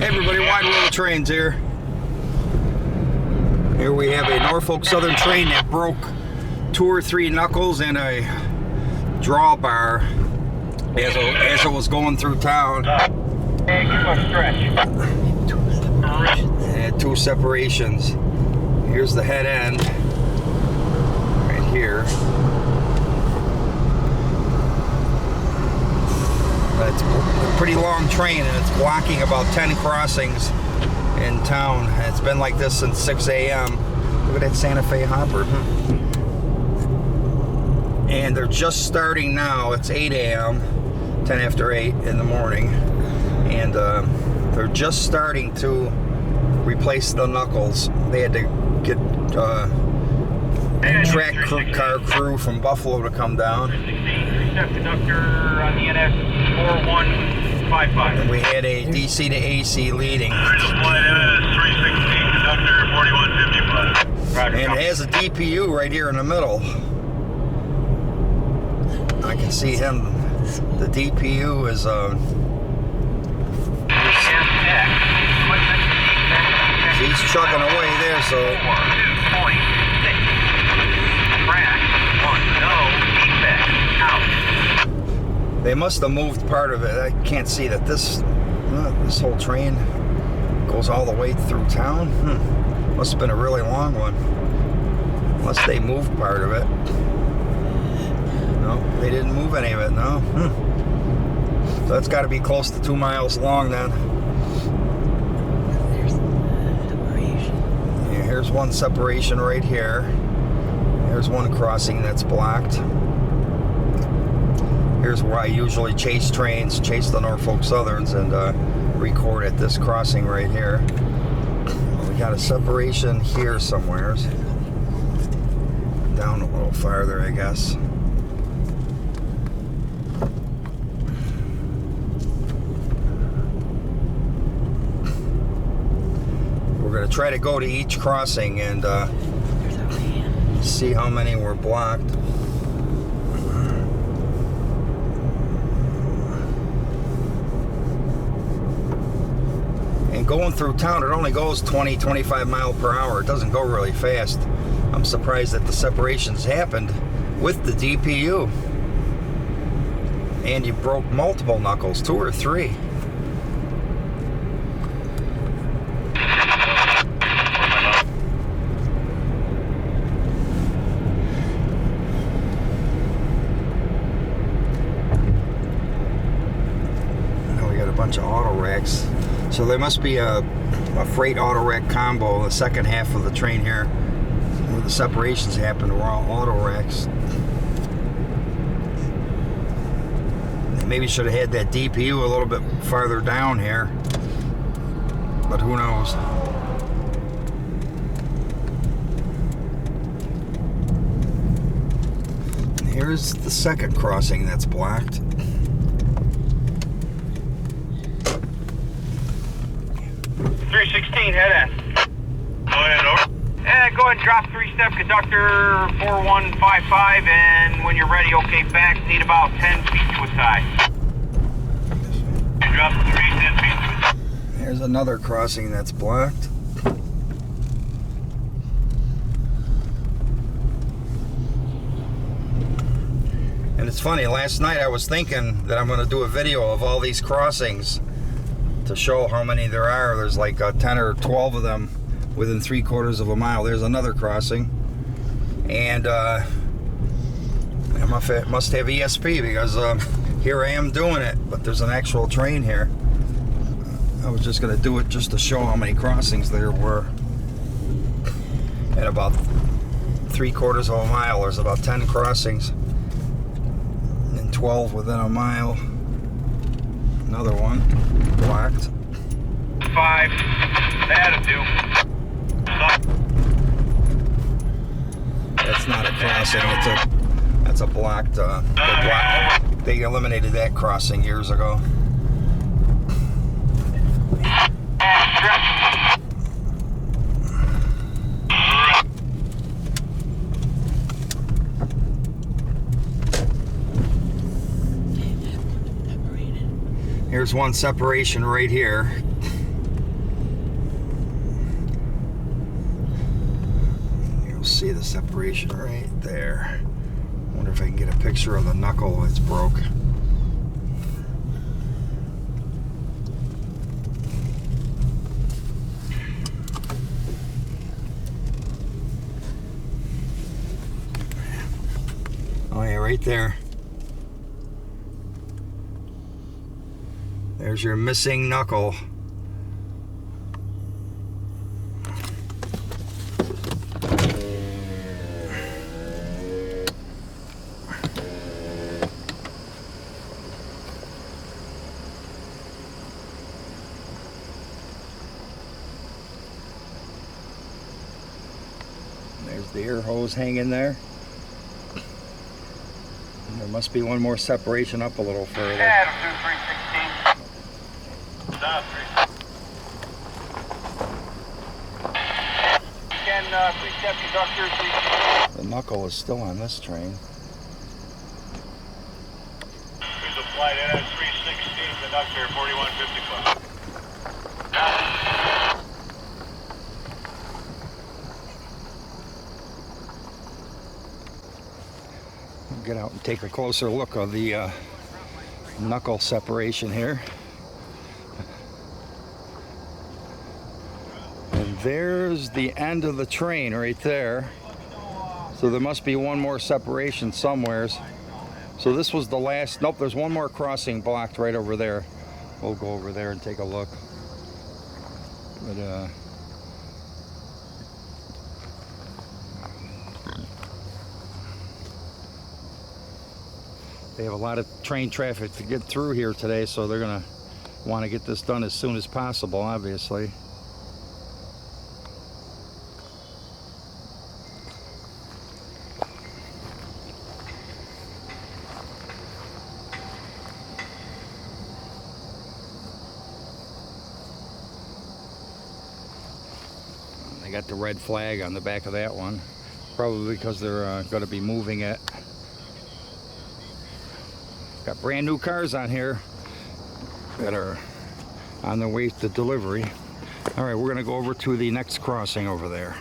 Hey everybody, Wide World of Trains here. Here we have a Norfolk Southern train that broke 2 or 3 knuckles and a drawbar as it was going through town. Hey, give a stretch. It had 2 separations. Here's the head end, right here. It's a pretty long train and it's blocking about 10 crossings in town. It's been like this since 6 a.m. Look at that Santa Fe hopper. And they're just starting now. It's 8 a.m., 10 after 8 in the morning. And they're just starting to replace the knuckles. They had to get a track car crew from Buffalo to come down. Conductor on the NS 4155. And we had a DC to AC leading. Flight NS 316, conductor 4155. And it has a DPU right here in the middle. I can see him. The DPU is he's chugging away there, so 2.6. Crash 1. No feedback. Out. they must have moved part of it. I can't see that this whole train goes all the way through town. Must have been a really long one. Unless they moved part of it. No, they didn't move any of it, no. So that's got to be close to 2 miles long then. There's the separation. Yeah, here's one separation right here. Here's one crossing that's blocked. Here's where I usually chase trains, chase the Norfolk Southerns, and record at this crossing right here. We got a separation here somewhere. Down a little farther, I guess. We're going to try to go to each crossing and see how many were blocked. And going through town, it only goes 20, 25 miles per hour. It doesn't go really fast. I'm surprised that the separations happened with the DPU. And you broke multiple knuckles, 2 or 3. Bunch of auto racks, so there must be a freight auto rack combo. The second half of the train here, where the separations happen, were all auto racks. They maybe should have had that DPU a little bit farther down here, but who knows? Here's the second crossing that's blocked. .16 head end. Go ahead, over. Go ahead and drop 3-step conductor 4155, and when you're ready, okay, back. Need about 10 feet to a side. You drop 3, 10 feet. Here's another crossing that's blocked. And it's funny, last night I was thinking that I'm going to do a video of all these crossings to show how many there are. There's like 10 or 12 of them within 3/4 of a mile. There's another crossing, and I must have ESP because here I am doing it, but there's an actual train here. I was just going to do it just to show how many crossings there were. At about 3/4 of a mile, there's about 10 crossings, and 12 within a mile. Another one blocked. 5. That'll do. That's not a crossing. That's a blocked. They eliminated that crossing years ago. Here's one separation right here. see the separation right there. Wonder if I can get a picture of the knuckle that's broke. Oh yeah, right there. There's your missing knuckle. There's the air hose hanging there. And there must be one more separation up a little further. Adam 2316. Stop, 10 3-step conductor, 3. The knuckle is still on this train. There's a flight NS 316, conductor 4155. Get out and take a closer look of the knuckle separation here. And there's the end of the train right there. So there must be one more separation somewheres. So this was the last, nope, there's one more crossing blocked right over there. We'll go over there and take a look. But they have a lot of train traffic to get through here today, so they're gonna want to get this done as soon as possible, obviously. They got the red flag on the back of that one, probably because they're going to be moving it. Got brand new cars on here that are on their way to delivery. All right, we're gonna go over to the next crossing over there.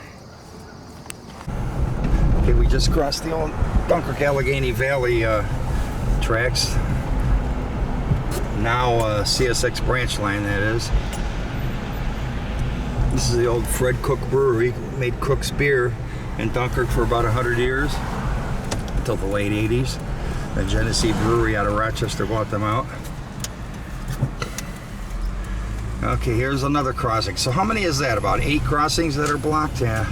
Okay, we just crossed the old Dunkirk Allegheny Valley tracks. Now CSX branch line, that is. This is the old Fred Cook Brewery. Made Cook's beer in Dunkirk for about 100 years, until the late 80s. The Genesee Brewery out of Rochester bought them out. Okay, here's another crossing. So how many is that? About 8 crossings that are blocked? Yeah.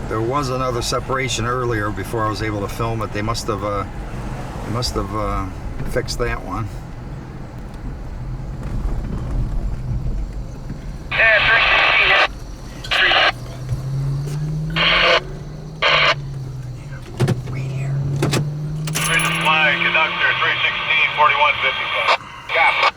There was another separation earlier before I was able to film it. They must have fixed that one. Conductor 316, 4155. Copy.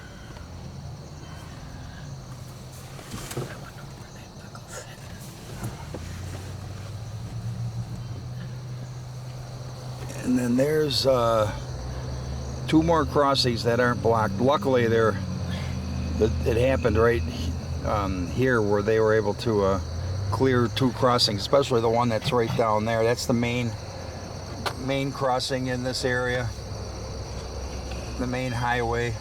And then there's 2 more crossings that aren't blocked. Luckily, it happened right here where they were able to clear 2 crossings, especially the one that's right down there. That's the main crossing in this area. The main highway.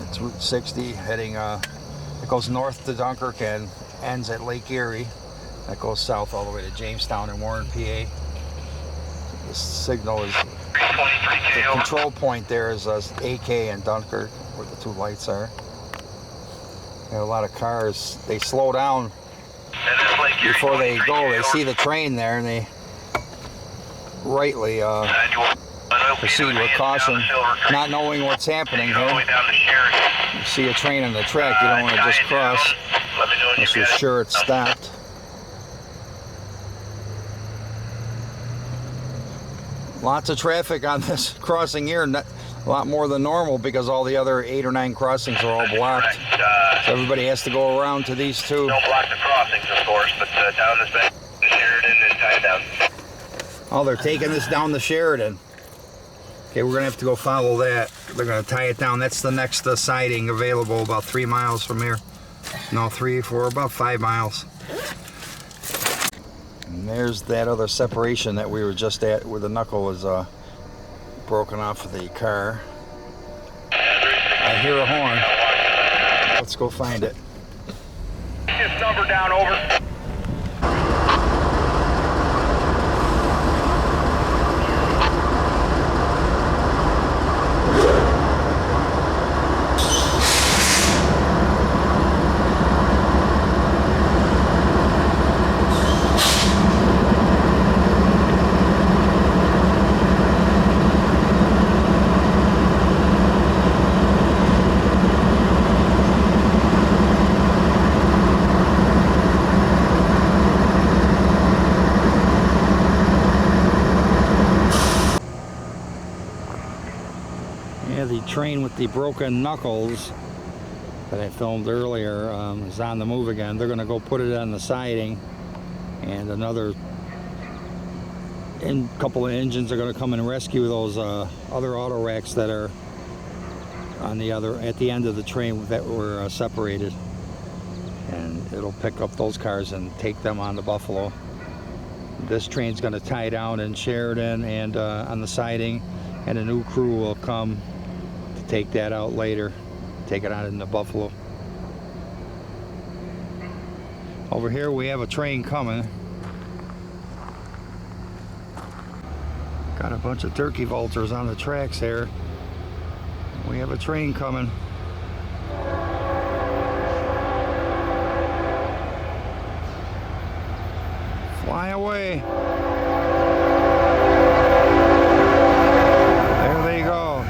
It's Route 60 heading, it goes north to Dunkirk and ends at Lake Erie. That goes south all the way to Jamestown and Warren, PA. The signal is, the control point there is AK and Dunkirk, where the 2 lights are. There are a lot of cars. They slow down before they go. They see the train there and they rightly proceed with caution, not knowing what's happening here. You see a train on the track, you don't want to just cross unless you're sure it's stopped. Lots of traffic on this crossing here, a lot more than normal because all the other 8 or 9 crossings are all blocked. So everybody has to go around to these 2. Don't block the crossings, of course, but down this back to Sheridan and tied down. Oh, they're taking this down to Sheridan. Okay, we're gonna have to go follow that. they're gonna tie it down. That's the next siding available, about 3 miles from here. No, 3, 4, about 5 miles. And there's that other separation that we were just at, where the knuckle was broken off of the car. I hear a horn. Let's go find it. This number down, over. Yeah, the train with the broken knuckles that I filmed earlier is on the move again. They're going to go put it on the siding, and another couple of engines are going to come and rescue those other auto racks that are on the at the end of the train that were separated, and it'll pick up those cars and take them on to Buffalo. This train's going to tie down in Sheridan and on the siding, and a new crew will come to take that out later, take it out into Buffalo. Over here we have a train coming. Got a bunch of turkey vultures on the tracks here. We have a train coming. Fly away. There they go.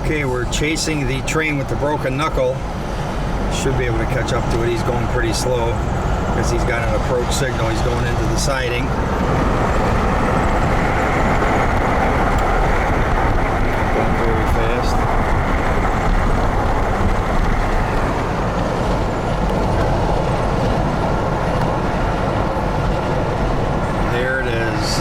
Okay, we're chasing the train with the broken knuckle. Should be able to catch up to it. He's going pretty slow because he's got an approach signal. He's going into the siding. Going very fast. There it is.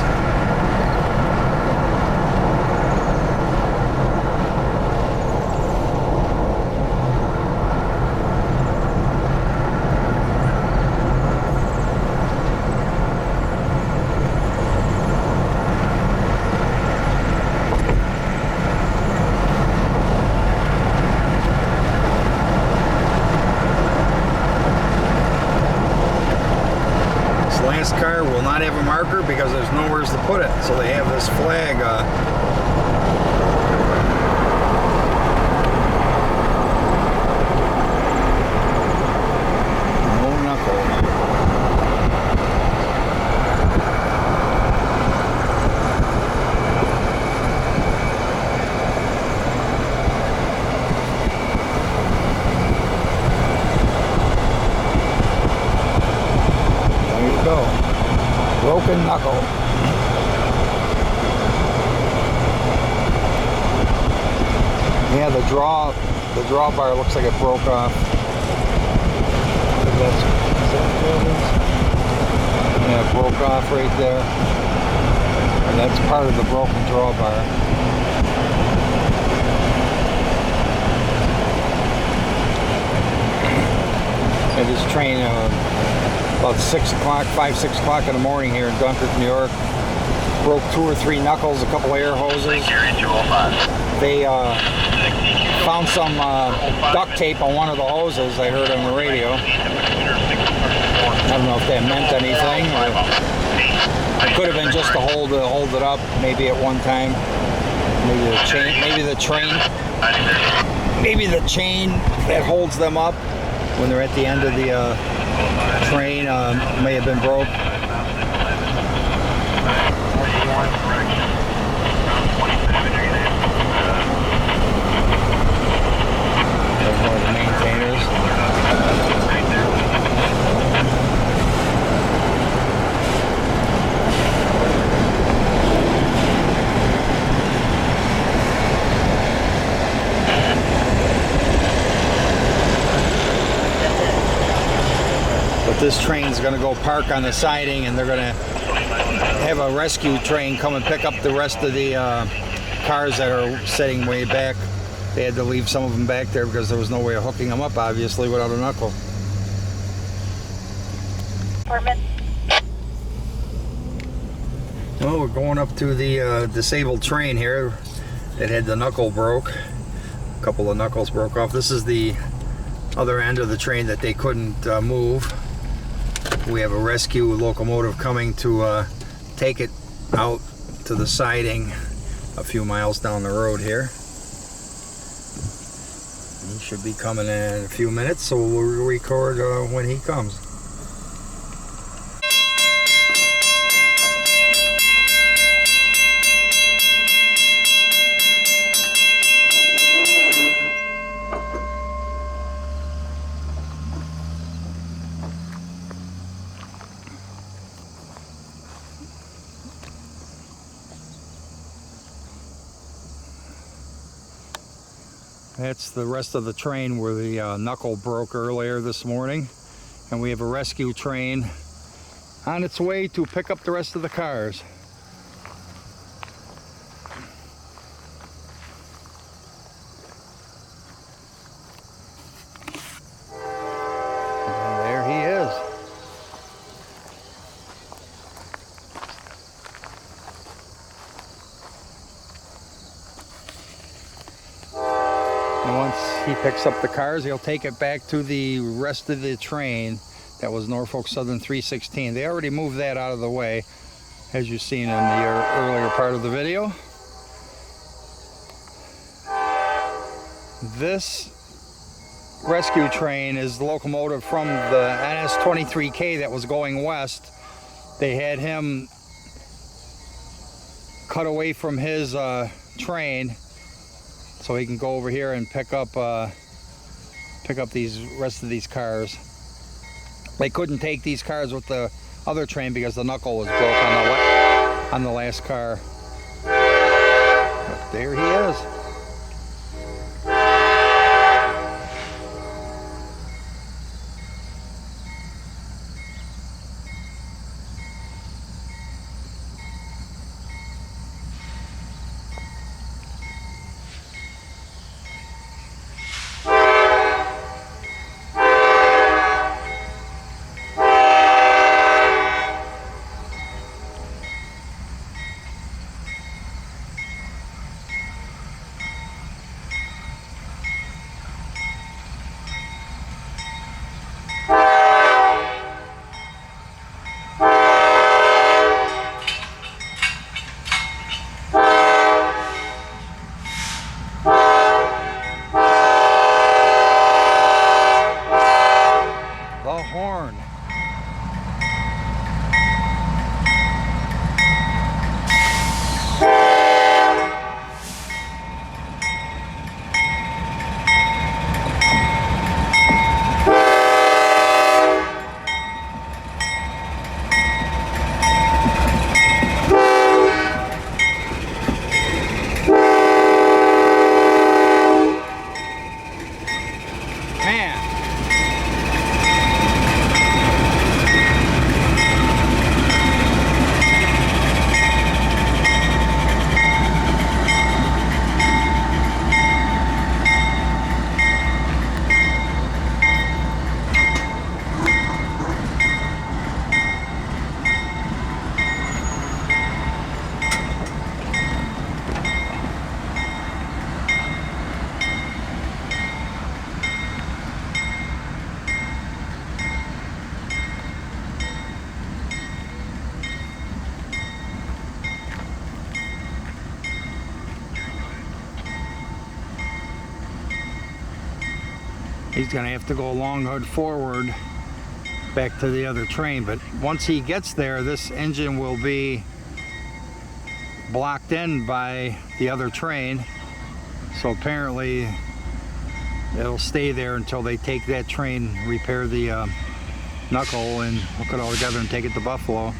have a marker because there's nowhere to put it. So they have this flag. No knuckle. There you go. Broken knuckle. Yeah, the draw bar looks like it broke off. Yeah, it broke off right there. And that's part of the broken drawbar. And this train, about 6 o'clock, 5, 6 o'clock in the morning here in Dunkirk, New York, broke 2 or 3 knuckles, a couple air hoses. They found some duct tape on one of the hoses I heard on the radio. I don't know if that meant anything. Or it could have been just to hold it up, maybe at one time. Maybe the chain that holds them up when they're at the end of the train may have been broke. There's one of the maintainers. But this train's going to go park on the siding, and they're going to have a rescue train come and pick up the rest of the cars that are sitting way back. They had to leave some of them back there because there was no way of hooking them up, obviously, without a knuckle. Well, we're going up to the disabled train here that had the knuckle broke. A couple of knuckles broke off. This is the other end of the train that they couldn't move. We have a rescue locomotive coming to take it out to the siding a few miles down the road here. He should be coming in a few minutes, so we'll record when he comes. That's the rest of the train where the knuckle broke earlier this morning. And we have a rescue train on its way to pick up the rest of the cars. And there he is. And once he picks up the cars, he'll take it back to the rest of the train that was Norfolk Southern 316. They already moved that out of the way, as you've seen in the earlier part of the video. This rescue train is the locomotive from the NS-23K that was going west. They had him cut away from his train so he can go over here and pick up these rest of these cars. They couldn't take these cars with the other train because the knuckle was broke on the last car. But there he is. He's gonna have to go Long Hood forward back to the other train, but once he gets there, this engine will be blocked in by the other train. So apparently it'll stay there until they take that train, repair the knuckle and hook it all together and take it to Buffalo.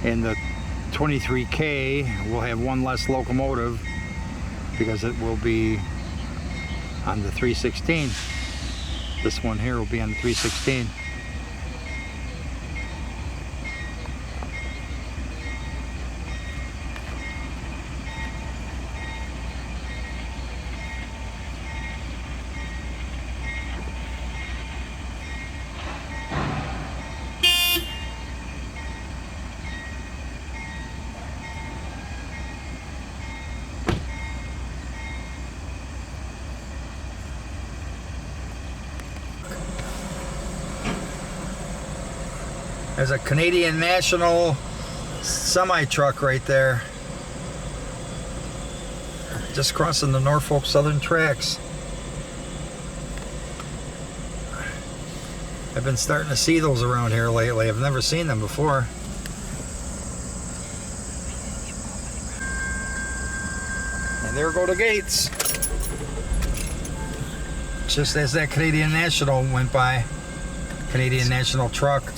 And the 23K will have one less locomotive because it will be on the 316. This one here will be on the 316. There's a Canadian National semi-truck right there. Just crossing the Norfolk Southern tracks. I've been starting to see those around here lately. I've never seen them before. And there go the gates. Just as that Canadian National went by. Canadian National truck.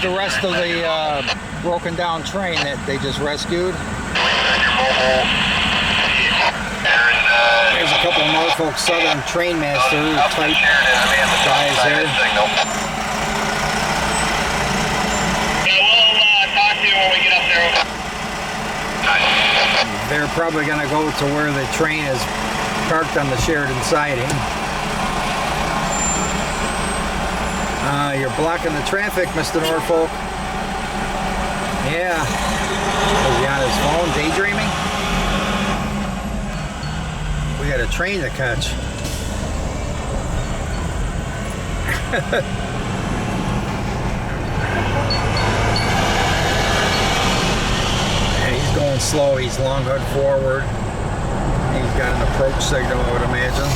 The rest of the broken down train that they just rescued. There's a couple of Norfolk Southern Trainmaster type guys here. Yeah, we'll talk to you when we get up there. They're probably going to go to where the train is parked on the Sheridan siding. You're blocking the traffic, Mr. Norfolk. Yeah. Was he on his phone daydreaming? We got a train to catch. Yeah, he's going slow. He's Long Hood forward. He's got an approach signal, I would imagine.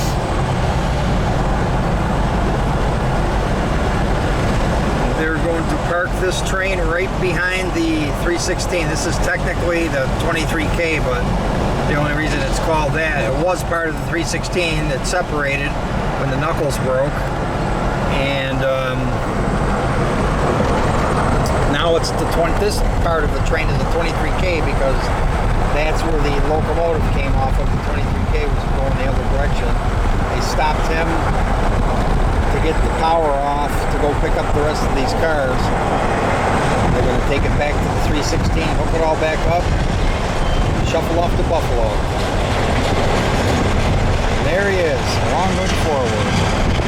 They're going to park this train right behind the 316. This is technically the 23K, but the only reason it's called that, it was part of the 316 that separated when the knuckles broke. And now it's this part of the train is the 23K because that's where the locomotive came off of. The 23K was going the other direction. They stopped him to get the power off to go pick up the rest of these cars. They're going to take it back to the 316, hook it all back up, shuffle off to Buffalo. And there he is, Long Hood forward.